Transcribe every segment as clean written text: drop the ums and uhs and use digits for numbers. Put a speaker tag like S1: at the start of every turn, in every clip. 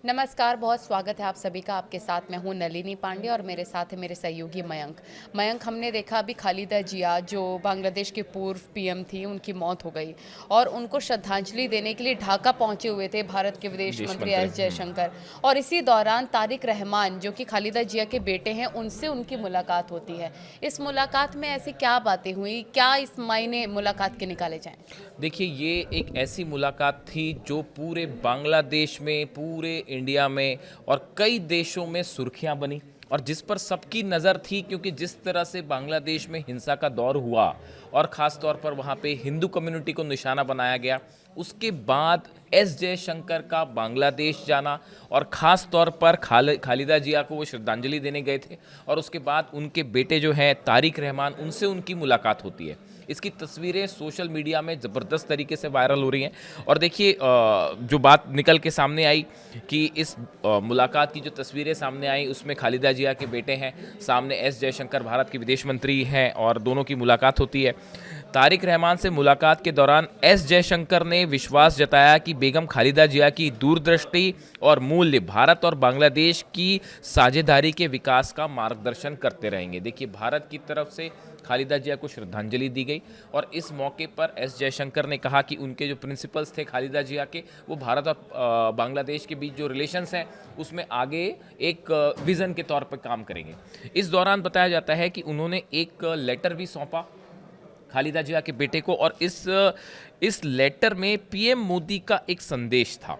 S1: नमस्कार, बहुत स्वागत है आप सभी का। आपके साथ मैं हूं नलिनी पांडे और मेरे साथ है मेरे सहयोगी मयंक। मयंक, हमने देखा अभी खालिदा जिया जो बांग्लादेश के पूर्व पीएम थी, उनकी मौत हो गई और उनको श्रद्धांजलि देने के लिए ढाका पहुंचे हुए थे भारत के विदेश
S2: विदेश
S1: मंत्री
S2: मंत्री।
S1: एस जयशंकर। और इसी दौरान तारिक रहमान जो कि खालिदा जिया के बेटे हैं, उनसे उनकी मुलाकात होती है। इस मुलाकात में ऐसी क्या बातें हुई, क्या इस मायने मुलाकात के निकाले जाएं?
S2: देखिए, ये एक ऐसी मुलाकात थी जो पूरे बांग्लादेश में, पूरे इंडिया में और कई देशों में सुर्खियां बनी और जिस पर सबकी नज़र थी, क्योंकि जिस तरह से बांग्लादेश में हिंसा का दौर हुआ और ख़ास तौर पर वहाँ पे हिंदू कम्युनिटी को निशाना बनाया गया। उसके बाद एस जयशंकर का बांग्लादेश जाना और ख़ास तौर पर खालिदा जिया को वो श्रद्धांजलि देने गए थे और उसके बाद उनके बेटे जो हैं तारिक रहमान, उनसे उनकी मुलाकात होती है। इसकी तस्वीरें सोशल मीडिया में ज़बरदस्त तरीके से वायरल हो रही हैं और देखिए, जो बात निकल के सामने आई कि इस मुलाकात की जो तस्वीरें सामने आई उसमें खालिदा जिया के बेटे हैं, सामने एस जयशंकर भारत के विदेश मंत्री हैं और दोनों की मुलाकात होती है। तारिक रहमान से मुलाकात के दौरान एस जयशंकर ने विश्वास जताया कि बेगम खालिदा जिया की दूरदृष्टि और मूल्य भारत और बांग्लादेश की साझेदारी के विकास का मार्गदर्शन करते रहेंगे। देखिए, भारत की तरफ से खालिदा जिया को श्रद्धांजलि दी गई और इस मौके पर एस जयशंकर ने कहा कि उनके जो प्रिंसिपल्स थे खालिदा जिया के, वो भारत और बांग्लादेश के बीच जो रिलेशंस हैं उसमें आगे एक विज़न के तौर पर काम करेंगे। इस दौरान बताया जाता है कि उन्होंने एक लेटर भी सौंपा खालिदा जिया के बेटे को और इस लेटर में पीएम मोदी का एक संदेश था,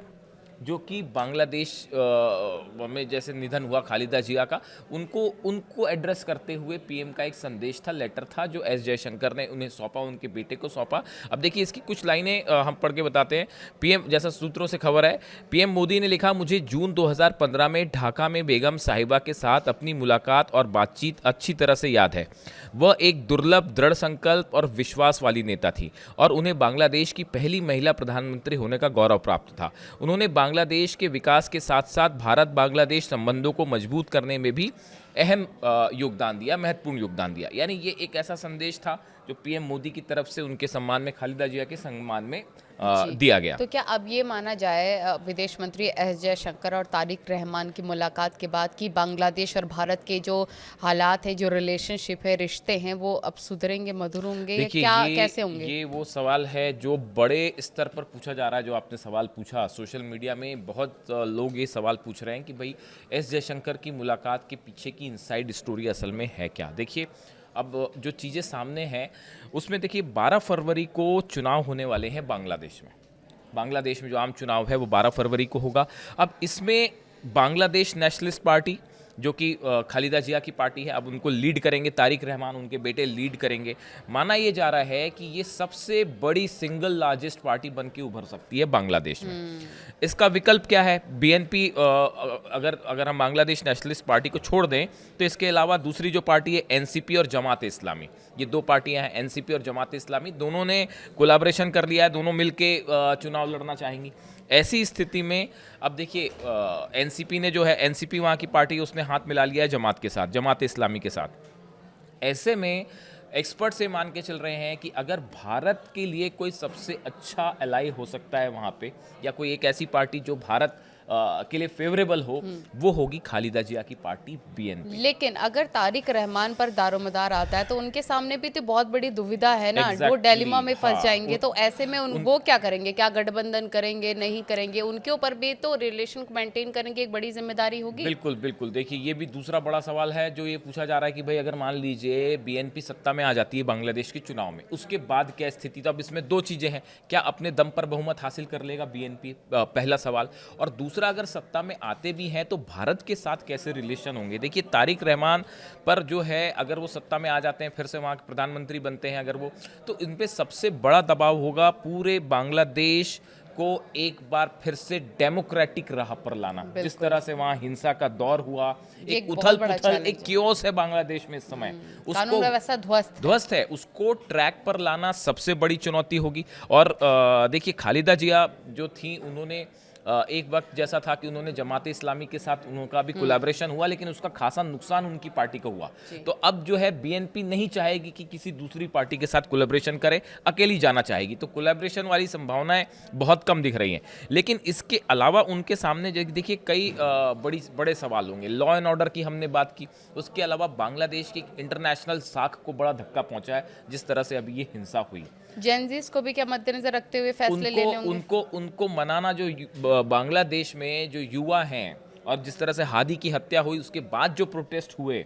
S2: जो कि बांग्लादेश में जैसे निधन हुआ खालिदा जिया का, उनको एड्रेस करते हुए पीएम का एक संदेश था, लेटर था, जो एस जयशंकर ने उन्हें सौंपा, उनके बेटे को सौंपा। अब देखिए, इसकी कुछ लाइनें हम पढ़ के बताते हैं। पीएम, जैसा सूत्रों से खबर है, पीएम मोदी ने लिखा, मुझे जून 2015 में ढाका में बेगम साहिबा के साथ अपनी मुलाकात और बातचीत अच्छी तरह से याद है। वह एक दुर्लभ, दृढ़ संकल्प और विश्वास वाली नेता थी और उन्हें बांग्लादेश की पहली महिला प्रधानमंत्री होने का गौरव प्राप्त था। उन्होंने बांग्लादेश के विकास के साथ साथ भारत बांग्लादेश संबंधों को मजबूत करने में भी अहम योगदान दिया, महत्वपूर्ण योगदान दिया। यानी ये एक ऐसा संदेश था जो पीएम मोदी की तरफ से उनके सम्मान में, खालिदा जिया के सम्मान में
S1: जी।
S2: दिया गया।
S1: तो क्या अब ये माना जाए विदेश मंत्री एस जयशंकर और तारिक रहमान की मुलाकात के बाद कि बांग्लादेश और भारत के जो हालात हैं, जो रिलेशनशिप है, रिश्ते हैं, वो अब सुधरेंगे, मधुर होंगे, या
S2: देखिए,
S1: क्या, कैसे होंगे?
S2: ये वो सवाल है जो बड़े स्तर पर पूछा जा रहा है। जो आपने सवाल पूछा, सोशल मीडिया में बहुत लोग ये सवाल पूछ रहे हैं कि भाई एस जयशंकर की मुलाकात के पीछे की इनसाइड स्टोरी असल में है क्या। देखिए, अब जो चीज़ें सामने हैं उसमें देखिए, 12 फरवरी को चुनाव होने वाले हैं बांग्लादेश में। बांग्लादेश में जो आम चुनाव है वो 12 फरवरी को होगा। अब इसमें बांग्लादेश नेशनलिस्ट पार्टी, जो कि खालिदा जिया की पार्टी है, अब उनको लीड करेंगे तारिक रहमान, उनके बेटे लीड करेंगे। माना ये जा रहा है कि ये सबसे बड़ी सिंगल लार्जेस्ट पार्टी बन के उभर सकती है बांग्लादेश में। इसका विकल्प क्या है? बीएनपी, अगर हम बांग्लादेश नेशनलिस्ट पार्टी को छोड़ दें तो इसके अलावा दूसरी जो पार्टी है एनसीपी और जमात इस्लामी, ये दो पार्टियां हैं, एनसीपी और जमात इस्लामी, दोनों ने कोलैबोरेशन कर लिया है, दोनों मिलके चुनाव लड़ना चाहेंगी। ऐसी स्थिति में अब देखिए, एनसीपी ने जो है, एनसीपी वहाँ की पार्टी, उसने हाथ मिला लिया है जमात के साथ, जमात इस्लामी के साथ। ऐसे में एक्सपर्ट से मान के चल रहे हैं कि अगर भारत के लिए कोई सबसे अच्छा एलाई हो सकता है वहाँ पे, या कोई एक ऐसी पार्टी जो भारत के लिए फेवरेबल हो, वो होगी खालिदा जिया की पार्टी बीएनपी।
S1: लेकिन अगर तारिक रहमान पर दारोमदार आता है तो उनके सामने भी तो बहुत बड़ी दुविधा है ना। वो
S2: एग्जैक्टली,
S1: डिलेमा में फंस
S2: हाँ,
S1: जाएंगे, तो ऐसे में वो क्या करेंगे? क्या गठबंधन करेंगे, नहीं करेंगे? उनके ऊपर भी तो रिलेशन को मेंटेन करेंगे, एक बड़ी जिम्मेदारी होगी।
S2: बिल्कुल बिल्कुल। देखिए, ये भी दूसरा बड़ा सवाल है जो ये पूछा जा रहा है कि भाई अगर मान लीजिए बीएनपी सत्ता में आ जाती है बांग्लादेश के चुनाव में, उसके बाद क्या स्थिति? तो अब इसमें दो चीजें हैं, क्या अपने दम पर बहुमत हासिल कर लेगा बीएनपी, पहला सवाल, और दूसरा, अगर सत्ता में आते भी हैं तो भारत के साथ कैसे रिलेशन होंगे। देखिए, तारिक रहमान पर जो है, अगर वो सत्ता में आ जाते हैं, फिर से वहाँ के प्रधानमंत्री बनते हैं अगर वो, तो इन पे सबसे बड़ा दबाव होगा पूरे बांग्लादेश को एक बार फिर से डेमोक्रेटिक राह पर लाना। जिस तरह से वहाँ हिंसा का दौर हुआ, एक उथल पुथल, एक क्योस है बांग्लादेश में इस समय,
S1: कानून व्यवस्था
S2: ध्वस्त है, उसको ट्रैक पर लाना सबसे बड़ी चुनौती होगी। और देखिए, खालिदा जिया जो थी, उन्होंने एक वक्त जैसा था कि उन्होंने जमात इस्लामी के साथ उनका भी कोलैबोरेशन हुआ, लेकिन उसका खासा नुकसान उनकी पार्टी को हुआ। तो अब जो है बीएनपी नहीं चाहेगी कि किसी दूसरी पार्टी के साथ कोलैबोरेशन करे, अकेली जाना चाहेगी। तो कोलैबोरेशन वाली संभावनाएं बहुत कम दिख रही हैं। लेकिन इसके अलावा उनके सामने देखिए कई बड़े सवाल होंगे। लॉ एंड ऑर्डर की हमने बात की, उसके अलावा बांग्लादेश की इंटरनेशनल साख को बड़ा धक्का पहुंचा है जिस तरह से अभी ये हिंसा हुई।
S1: जेनजीस को भी क्या मद्देनजर रखते हुए फैसले लेने होंगे?
S2: उनको मनाना, जो बांग्लादेश में जो युवा हैं और जिस तरह से हादी की हत्या हुई उसके बाद जो प्रोटेस्ट हुए,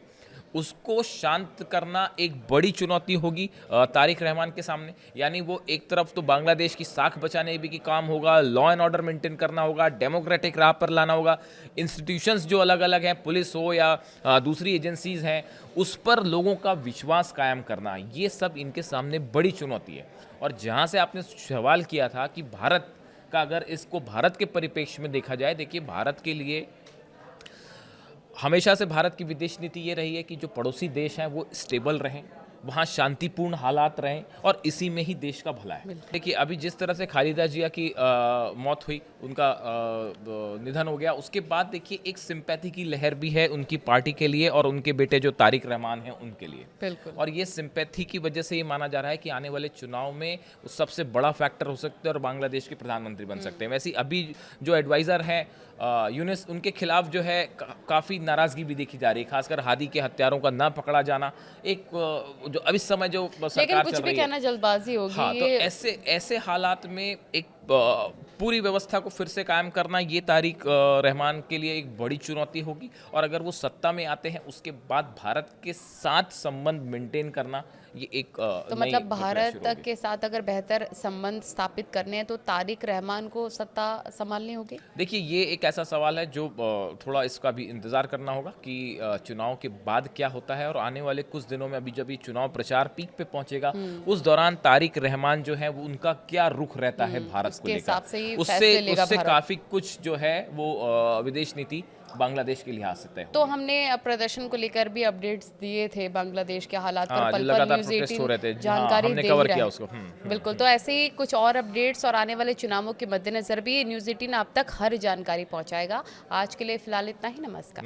S2: उसको शांत करना एक बड़ी चुनौती होगी तारिक रहमान के सामने। यानी वो एक तरफ तो बांग्लादेश की साख बचाने भी की काम होगा, लॉ एंड ऑर्डर मेंटेन करना होगा, डेमोक्रेटिक राह पर लाना होगा, इंस्टीट्यूशंस जो अलग अलग हैं, पुलिस हो या दूसरी एजेंसीज हैं, उस पर लोगों का विश्वास कायम करना, ये सब इनके सामने बड़ी चुनौती है। और जहाँ से आपने सवाल किया था कि भारत का, अगर इसको भारत के परिप्रेक्ष्य में देखा जाए, देखिए भारत के लिए हमेशा से भारत की विदेश नीति ये रही है कि जो पड़ोसी देश हैं वो स्टेबल रहें, वहाँ शांतिपूर्ण हालात रहें, और इसी में ही देश का भला है। देखिए अभी जिस तरह से खालिदा जिया की मौत हुई, उनका निधन हो गया, उसके बाद देखिए एक सिंपैथी की लहर भी है उनकी पार्टी के लिए और उनके बेटे जो तारिक रहमान हैं उनके लिए।
S1: बिल्कुल।
S2: और ये सिंपैथी की वजह से ये माना जा रहा है कि आने वाले चुनाव में वो सबसे बड़ा फैक्टर हो सकते हैं और बांग्लादेश के प्रधानमंत्री बन सकते हैं। वैसे अभी जो एडवाइज़र हैं यूनिस, उनके खिलाफ जो है काफ़ी नाराज़गी भी देखी जा रही है, खासकर हादी के हत्यारों का ना पकड़ा जाना। एक जो अब इस समय जो सरकार
S1: लेकिन कुछ
S2: चल
S1: भी
S2: रही है,
S1: कहना जल्दबाजी होगी।
S2: हाँ, तो ऐसे हालात में एक पूरी व्यवस्था को फिर से कायम करना, ये तारिक रहमान के लिए एक बड़ी चुनौती होगी। और अगर वो सत्ता में आते हैं, उसके बाद भारत के साथ संबंध मेंटेन करना, ये एक
S1: तो मतलब भारत के साथ अगर बेहतर संबंध स्थापित करने हैं तो तारिक रहमान को सत्ता संभालनी होगी।
S2: देखिए ये एक ऐसा सवाल है जो थोड़ा इसका भी इंतजार करना होगा कि चुनाव के बाद क्या होता है। और आने वाले कुछ दिनों में, अभी जब ये चुनाव प्रचार पीक पे पहुंचेगा, उस दौरान तारिक रहमान जो है वो उनका क्या रुख रहता है भारत को लेकर, उससे काफी कुछ जो है वो विदेश नीति बांग्लादेश के लिहाज से तय।
S1: तो हमने प्रदर्शन को लेकर भी अपडेट्स दिए थे, बांग्लादेश के हालात पर पल
S2: लगातार
S1: न्यूज़
S2: प्रोटेस्ट हो रहे थे,
S1: जानकारी
S2: हमने
S1: दे
S2: कवर
S1: ही
S2: किया
S1: रहा
S2: उसको।
S1: है। बिल्कुल, तो ऐसे ही कुछ और अपडेट्स और आने वाले चुनावों के मद्देनजर भी न्यूज़ 18 आप तक हर जानकारी पहुंचाएगा। आज के लिए फिलहाल इतना ही। नमस्कार।